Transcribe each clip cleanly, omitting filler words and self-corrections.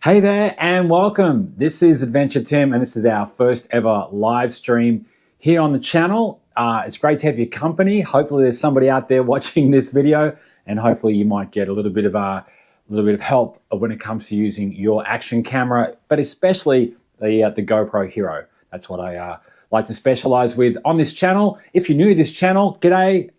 Hey there and welcome. This is Adventure Tim and this is our first ever live stream here on the channel. It's great to have your company. Hopefully there's somebody out there watching this video and hopefully you might get a little bit of help when it comes to using your action camera, but especially the GoPro Hero. That's what I like to specialize with on this channel. If you're new to this channel, g'day.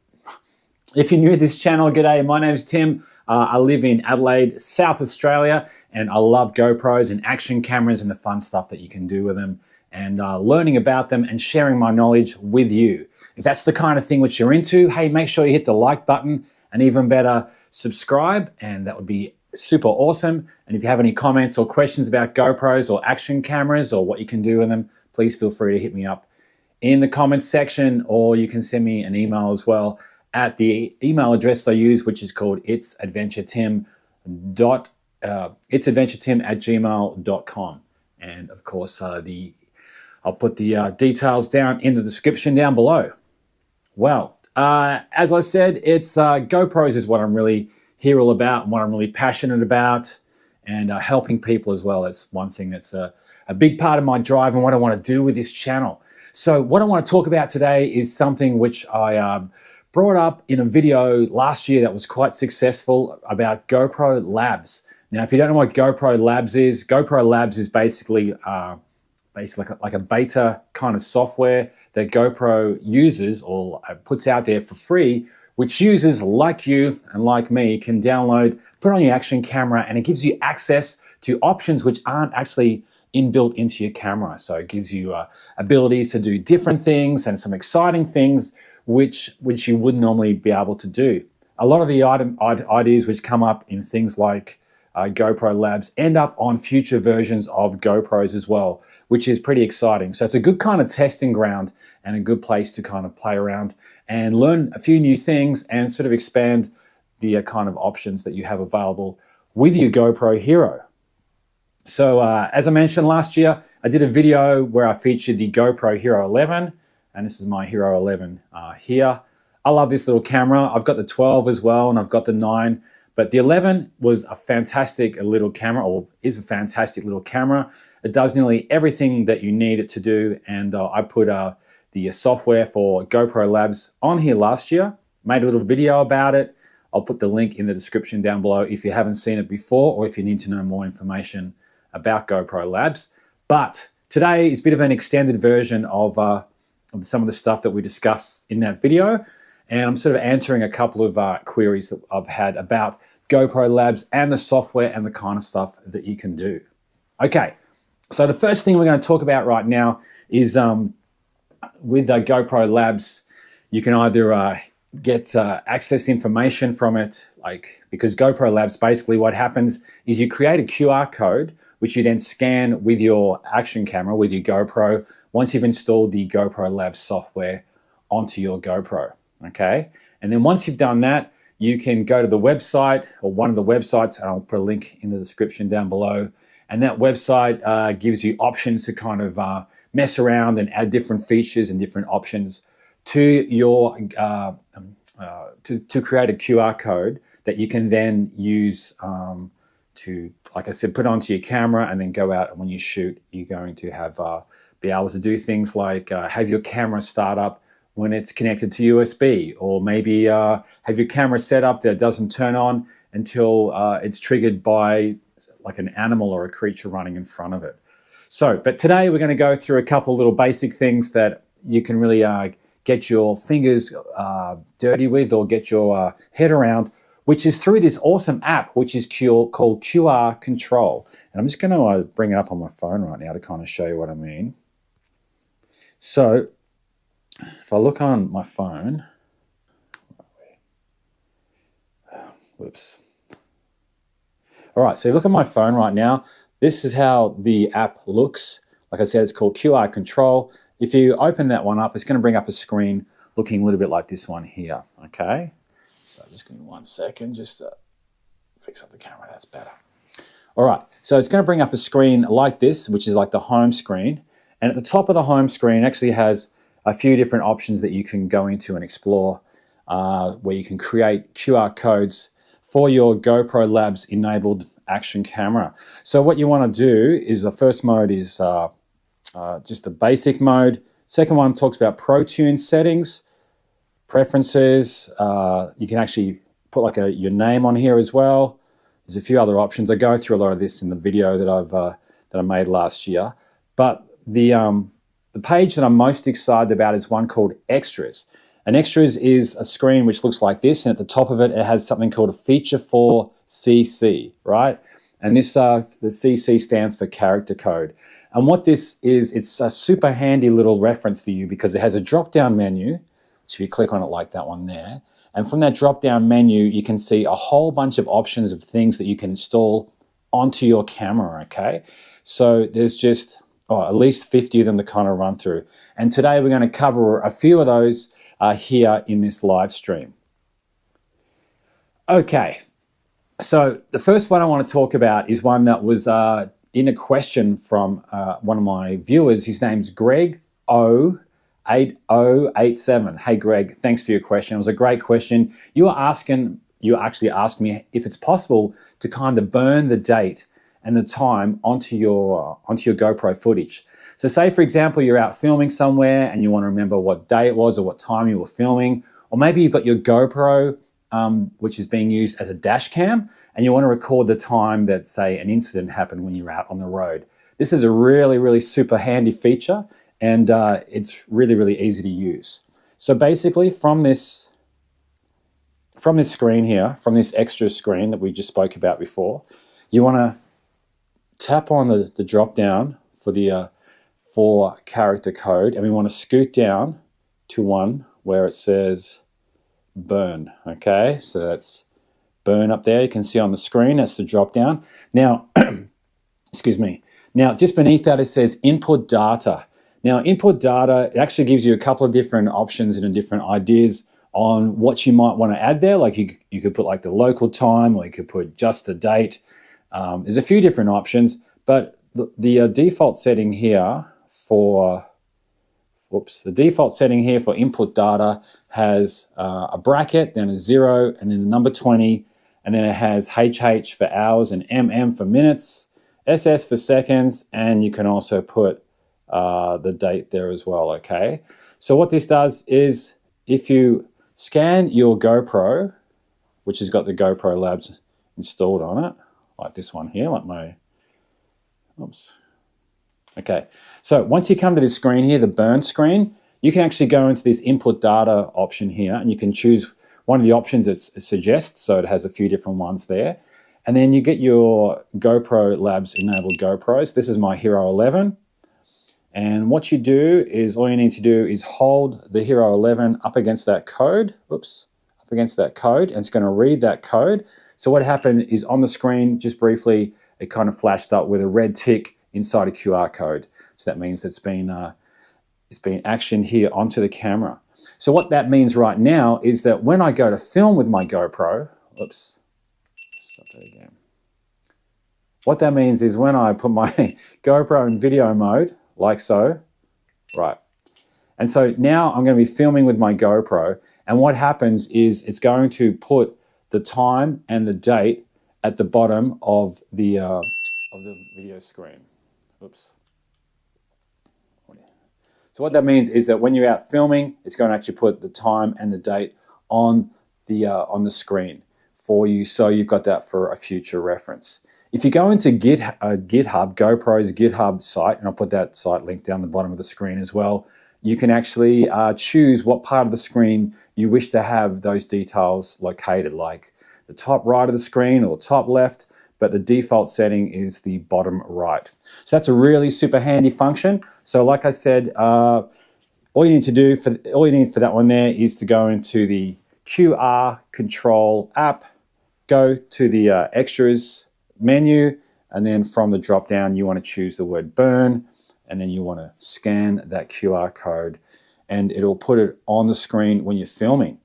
G'day. My name's Tim. I live in Adelaide, South Australia, and I love GoPros and action cameras and the fun stuff that you can do with them and learning about them and sharing my knowledge with you. If that's the kind of thing which you're into, hey, make sure you hit the like button and even better, subscribe, and that would be super awesome. And if you have any comments or questions about GoPros or action cameras or what you can do with them, please feel free to hit me up in the comments section, or you can send me an email as well at the email address I use, which is called itsadventuretim@gmail.com. And of course, I'll put the details down in the description down below. Well, as I said, it's GoPros is what I'm really here all about and what I'm really passionate about, and helping people as well. It's one thing that's a big part of my drive and what I want to do with this channel. So what I want to talk about today is something which I brought up in a video last year that was quite successful about GoPro Labs. Now, if you don't know what GoPro Labs is basically like a beta kind of software that GoPro uses or puts out there for free, which users like you and like me can download, put on your action camera, and it gives you access to options which aren't actually inbuilt into your camera. So it gives you abilities to do different things and some exciting things which you wouldn't normally be able to do. A lot of the ideas which come up in things like GoPro Labs end up on future versions of GoPros as well, which is pretty exciting. So it's a good kind of testing ground and a good place to kind of play around and learn a few new things and sort of expand the kind of options that you have available with your GoPro Hero. So as I mentioned last year, I did a video where I featured the GoPro Hero 11, and this is my Hero 11 here. I love this little camera. I've got the 12 as well, and I've got the 9, but the 11 was a fantastic little camera, or is a fantastic little camera. It does nearly everything that you need it to do, and I put the software for GoPro Labs on here last year, made a little video about it. I'll put the link in the description down below if you haven't seen it before or if you need to know more information about GoPro Labs. But today is a bit of an extended version of some of the stuff that we discussed in that video, and I'm sort of answering a couple of queries that I've had about GoPro Labs and the software and the kind of stuff that you can do. Okay, so the first thing we're going to talk about right now is with GoPro Labs, you can either get access information from it, because GoPro Labs, basically what happens is you create a QR code which you then scan with your action camera, with your GoPro, once you've installed the GoPro Labs software onto your GoPro, okay? And then once you've done that, you can go to the website or one of the websites, and I'll put a link in the description down below, and that website gives you options to kind of mess around and add different features and different options to your, to create a QR code that you can then use to, like I said, put onto your camera and then go out, and when you shoot, you're going to have be able to do things like have your camera start up when it's connected to USB, or maybe have your camera set up that it doesn't turn on until it's triggered by like an animal or a creature running in front of it. So, but today we're going to go through a couple little basic things that you can really get your fingers dirty with or get your head around, which is through this awesome app, which is called QR Control. And I'm just going to bring it up on my phone right now to kind of show you what I mean. So if I look on my phone, whoops. All right, so you look at my phone right now, this is how the app looks. Like I said, it's called QR Control. If you open that one up, it's going to bring up a screen looking a little bit like this one here, okay? So just give me 1 second, just to fix up the camera, that's better. All right, so it's going to bring up a screen like this, which is like the home screen. And at the top of the home screen actually has a few different options that you can go into and explore, where you can create QR codes for your GoPro Labs enabled action camera. So what you want to do is the first mode is just the basic mode. Second one talks about ProTune settings, preferences. You can actually put like your name on here as well. There's a few other options. I go through a lot of this in the video that I made last year. But the page that I'm most excited about is one called Extras. And Extras is a screen which looks like this, and at the top of it, it has something called a feature for CC, right? And this, the CC stands for character code. And what this is, it's a super handy little reference for you because it has a drop-down menu, which if you click on it like that one there, and from that drop-down menu, you can see a whole bunch of options of things that you can install onto your camera, okay? So there's just at least 50 of them to kind of run through. And today we're going to cover a few of those here in this live stream. Okay, so the first one I want to talk about is one that was in a question from one of my viewers. His name's Greg O8087. Hey Greg, thanks for your question. It was a great question. You actually asked me if it's possible to kind of burn the date and the time onto your GoPro footage. So say, for example, you're out filming somewhere and you want to remember what day it was or what time you were filming, or maybe you've got your GoPro, which is being used as a dash cam, and you want to record the time that, say, an incident happened when you were out on the road. This is a really, really super handy feature, and it's really, really easy to use. So basically, from this screen here, from this extra screen that we just spoke about before, you want to tap on the drop down for the for character code, and we want to scoot down to one where it says burn. Okay, so that's burn up there. You can see on the screen, that's the drop down. Now, excuse me. Now, just beneath that, it says input data. Now, input data, it actually gives you a couple of different options and different ideas on what you might want to add there. Like you could put like the local time, or you could put just the date. There's a few different options, but the default setting here for input data has a bracket, then a 0, and then the number 20, and then it has HH for hours and MM for minutes, SS for seconds, and you can also put the date there as well, okay? So what this does is if you scan your GoPro, which has got the GoPro Labs installed on it, like this one here, like my, oops. Okay, so once you come to this screen here, the burn screen, you can actually go into this input data option here, and you can choose one of the options it suggests, so it has a few different ones there. And then you get your GoPro Labs enabled GoPros. This is my Hero 11. And what you do is, all you need to do is hold the Hero 11 up against that code, and it's going to read that code. So what happened is on the screen, just briefly, it kind of flashed up with a red tick inside a QR code. So that means that it's been actioned here onto the camera. So what that means right now is that when I go to film with my GoPro, stop that again. What that means is when I put my GoPro in video mode, like so, right. And so now I'm going to be filming with my GoPro, and what happens is it's going to put the time and the date at the bottom of the video screen. Oops. So what that means is that when you're out filming, it's going to actually put the time and the date on the screen for you, so you've got that for a future reference. If you go into GitHub, GoPro's GitHub site, and I'll put that site link down the bottom of the screen as well, you can actually choose what part of the screen you wish to have those details located, like the top right of the screen or top left, but the default setting is the bottom right. So that's a really super handy function. So like I said, all you need for that one there is to go into the QR control app, go to the extras menu, and then from the drop down you want to choose the word burn, and then you want to scan that QR code, and it'll put it on the screen when you're filming.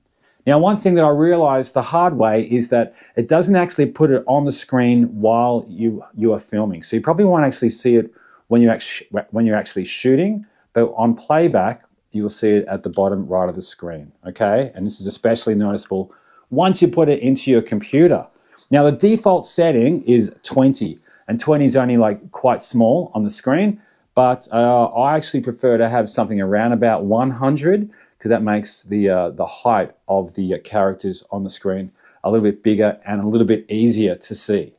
Now, one thing that I realized the hard way is that it doesn't actually put it on the screen while you are filming. So you probably won't actually see it when you're actually shooting, but on playback, you will see it at the bottom right of the screen, okay? And this is especially noticeable once you put it into your computer. Now the default setting is 20, and 20 is only like quite small on the screen, but I actually prefer to have something around about 100 because that makes the height of the characters on the screen a little bit bigger and a little bit easier to see.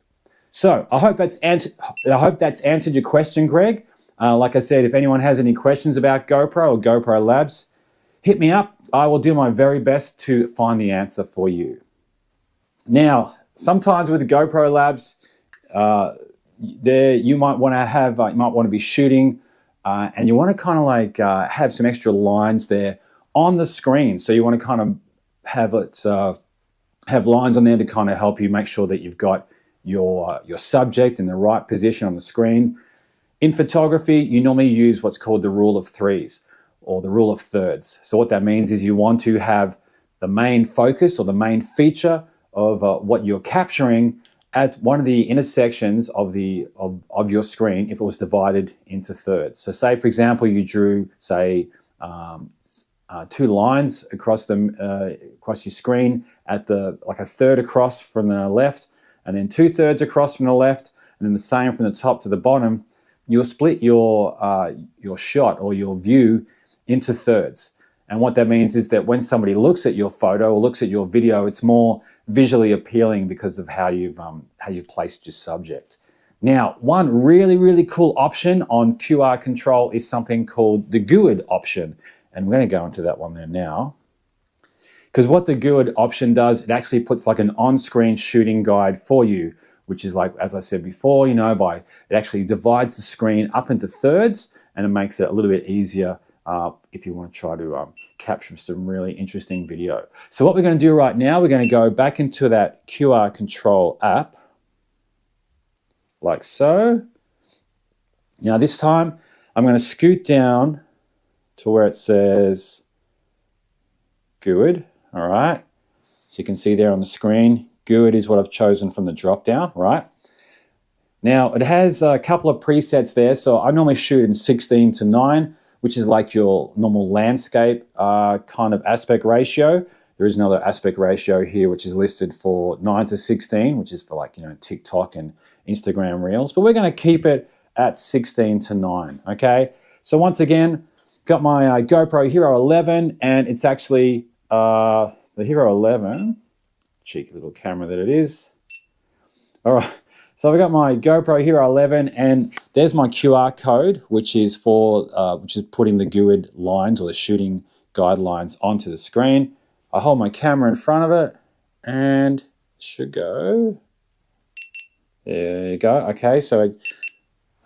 So I hope that's answered your question, Greg. Like I said, if anyone has any questions about GoPro or GoPro Labs, hit me up. I will do my very best to find the answer for you. Now, sometimes with the GoPro Labs, you might want to be shooting, and you want to kind of like have some extra lines there on the screen. So you want to kind of have lines on there to kind of help you make sure that you've got your subject in the right position on the screen. In photography, you normally use what's called the rule of threes or the rule of thirds. So what that means is you want to have the main focus or the main feature of what you're capturing at one of the intersections of your screen if it was divided into thirds. So say, for example, you drew, say, 2 lines across your screen at like a third across from the left, and then 2/3 across from the left, and then the same from the top to the bottom. You'll split your shot or your view into thirds. And what that means is that when somebody looks at your photo or looks at your video, it's more visually appealing because of how you've placed your subject. Now, one really, really cool option on QR control is something called the GUID option. And we're going to go into that one there now. Because what the GUID option does, it actually puts like an on-screen shooting guide for you, which is like, as I said before, it actually divides the screen up into thirds, and it makes it a little bit easier if you want to try to capture some really interesting video. So what we're going to do right now, we're going to go back into that QR control app, like so. Now this time, I'm going to scoot down to where it says GUID, all right? So you can see there on the screen, GUID is what I've chosen from the drop-down, right? Now, it has a couple of presets there. So I normally shoot in 16:9, which is like your normal landscape kind of aspect ratio. There is another aspect ratio here, which is listed for 9:16, which is for like, TikTok and Instagram Reels. But we're going to keep it at 16:9, okay? So once again, got my GoPro Hero 11, and it's actually the Hero 11, cheeky little camera that it is. All right, so I've got my GoPro Hero 11, and there's my QR code, which is putting the GUID lines or the shooting guidelines onto the screen. I hold my camera in front of it, and it should go. There you go. Okay, so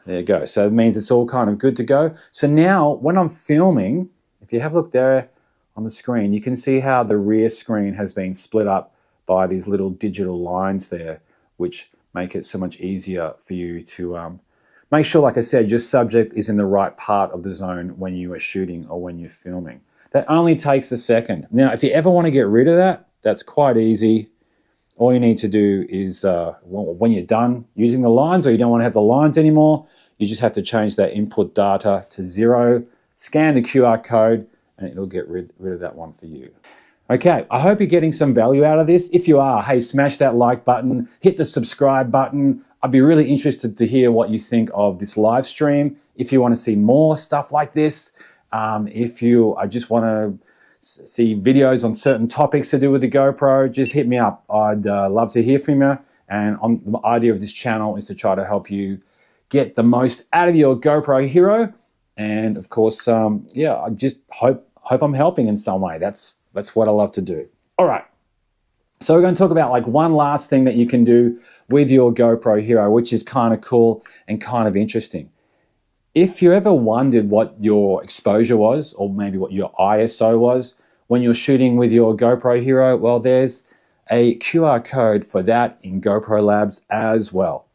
there you go. So it means it's all kind of good to go. So now when I'm filming, if you have a look there on the screen, you can see how the rear screen has been split up by these little digital lines there, which make it so much easier for you to make sure, like I said, your subject is in the right part of the zone when you are shooting or when you're filming. That only takes a second. Now, if you ever want to get rid of that, that's quite easy. All you need to do is, when you're done using the lines or you don't want to have the lines anymore, you just have to change that input data to 0, scan the QR code, and it'll get rid of that one for you. Okay, I hope you're getting some value out of this. If you are, hey, smash that like button, hit the subscribe button. I'd be really interested to hear what you think of this live stream. If you want to see more stuff like this, if you just want to see videos on certain topics to do with the GoPro, just hit me up. I'd love to hear from you. And the idea of this channel is to try to help you get the most out of your GoPro Hero. And of course, I just hope I'm helping in some way. That's what I love to do. All right. So we're going to talk about like one last thing that you can do with your GoPro Hero, which is kind of cool and kind of interesting. If you ever wondered what your exposure was, or maybe what your ISO was when you're shooting with your GoPro Hero, well, there's a QR code for that in GoPro Labs as well.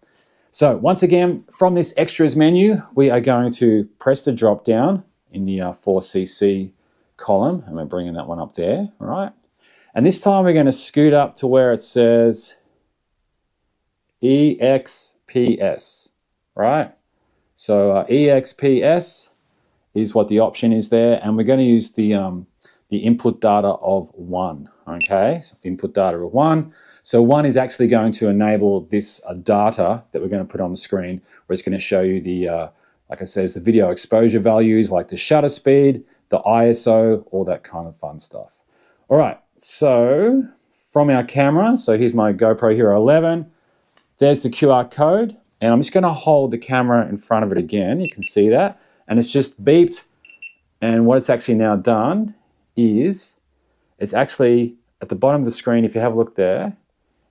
So once again, from this extras menu, we are going to press the drop down in the 4cc column, and we're bringing that one up there, all right? And this time we're going to scoot up to where it says EXPS, right? So EXPS is what the option is there, and we're going to use the the input data of 1, okay? So input data of 1. So 1 is actually going to enable this data that we're going to put on the screen, where it's going to show you the, like I said, the video exposure values, like the shutter speed, the ISO, all that kind of fun stuff. All right, so from our camera, so here's my GoPro Hero 11. There's the QR code, and I'm just going to hold the camera in front of it again. You can see that, and it's just beeped. And what it's actually now done is it's actually at the bottom of the screen. If you have a look there,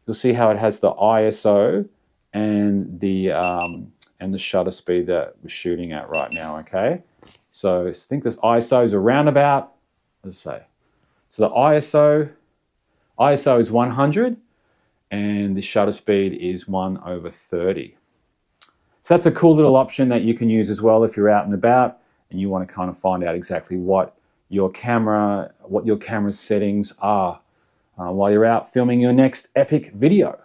you'll see how it has the ISO and the shutter speed that we're shooting at right now. Okay, so I think this ISO is around about, let's say, so the ISO is 100, and the shutter speed is 1/30. So that's a cool little option that you can use as well if you're out and about and you want to kind of find out exactly what your camera's settings are while you're out filming your next epic video.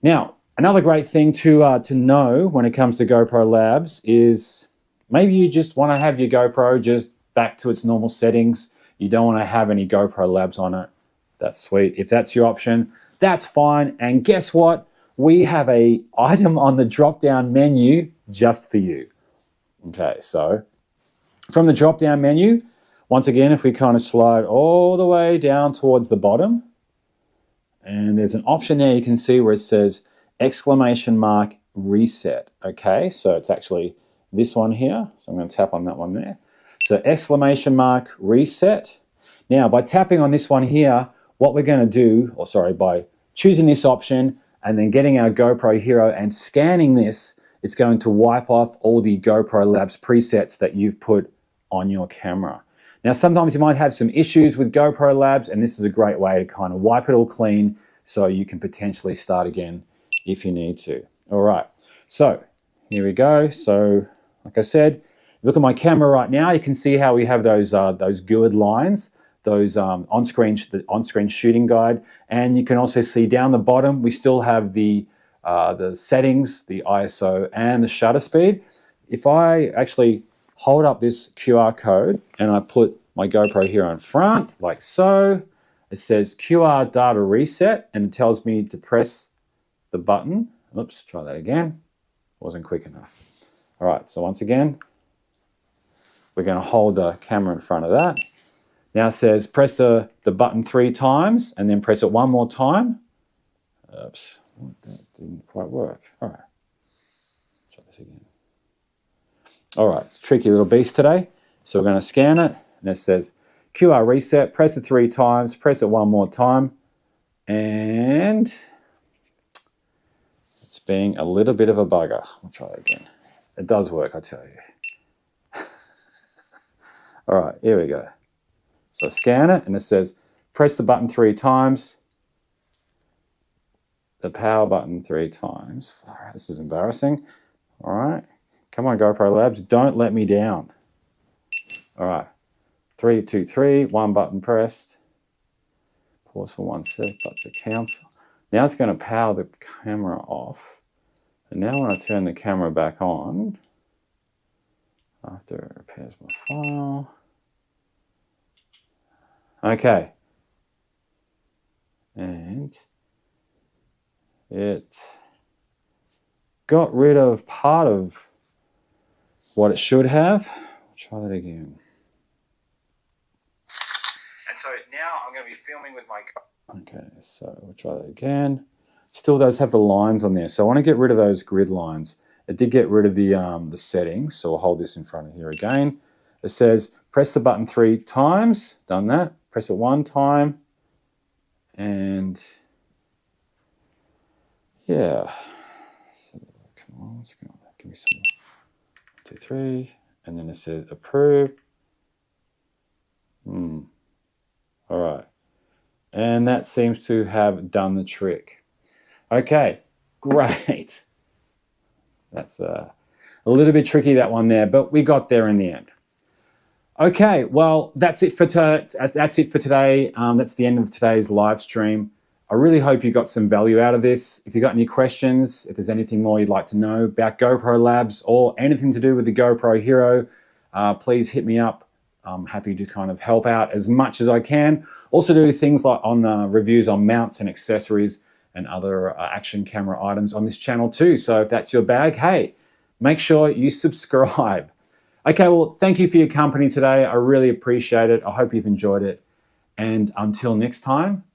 Now, another great thing to know when it comes to GoPro Labs is maybe you just want to have your GoPro just back to its normal settings. You don't want to have any GoPro Labs on it. That's sweet. If that's your option, that's fine. And guess what? We have an item on the drop-down menu just for you. Okay, so from the drop-down menu, once again, if we kind of slide all the way down towards the bottom, and there's an option there you can see where it says !reset. Okay, so it's actually this one here. So I'm going to tap on that one there. So !reset. Now, by tapping on this one here, what we're going to do, by choosing this option and then getting our GoPro Hero and scanning this, it's going to wipe off all the GoPro Labs presets that you've put on your camera. Now, sometimes you might have some issues with GoPro Labs, and this is a great way to kind of wipe it all clean so you can potentially start again if you need to. All right, so here we go. So like I said, look at my camera right now. You can see how we have those GUID lines, those on-screen shooting guide, and you can also see down the bottom we still have the settings, the ISO, and the shutter speed. If I actually hold up this QR code and I put my GoPro Hero in front, like so, it says QR data reset, and it tells me to press the button. Oops, try that again. Wasn't quick enough. All right, so once again, we're going to hold the camera in front of that. Now it says press the button 3 times and then press it 1 more time. Oops, that didn't quite work. All right, try this again. All right, it's a tricky little beast today. So we're going to scan it, and it says QR reset, press it 3 times, press it 1 more time, and it's being a little bit of a bugger. We'll try it again. It does work, I tell you. All right, here we go. So scan it, and it says press the button 3 times, the power button 3 times. All right, this is embarrassing. All right, come on, GoPro Labs, don't let me down. All right, 3, 2, 3, 1 button pressed. Pause for 1 sec, but to cancel. Now it's going to power the camera off. And now when I turn the camera back on, after it repairs my file. Okay. And it got rid of part of what it should have. I'll try that again. And so now I'm going to be filming with my... Okay, so we'll try that again. Still does have the lines on there. So I want to get rid of those grid lines. It did get rid of the settings, so I'll hold this in front of here again. It says press the button 3 times. Done that. Press it 1 time. And yeah. So, come on, let's go. Give me some more. 1, 2, 3. And then it says approved. All right. And that seems to have done the trick. Okay, great. That's a little bit tricky, that one there, but we got there in the end. Okay, well, that's it for today. That's the end of today's live stream. I really hope you got some value out of this. If you got any questions, if there's anything more you'd like to know about GoPro Labs or anything to do with the GoPro Hero, please hit me up I'm happy to kind of help out as much as I can. Also do things like on reviews on mounts and accessories and other action camera items on this channel too. So if that's your bag, hey, make sure you subscribe. Okay, well, thank you for your company today. I really appreciate it. I hope you've enjoyed it. And until next time,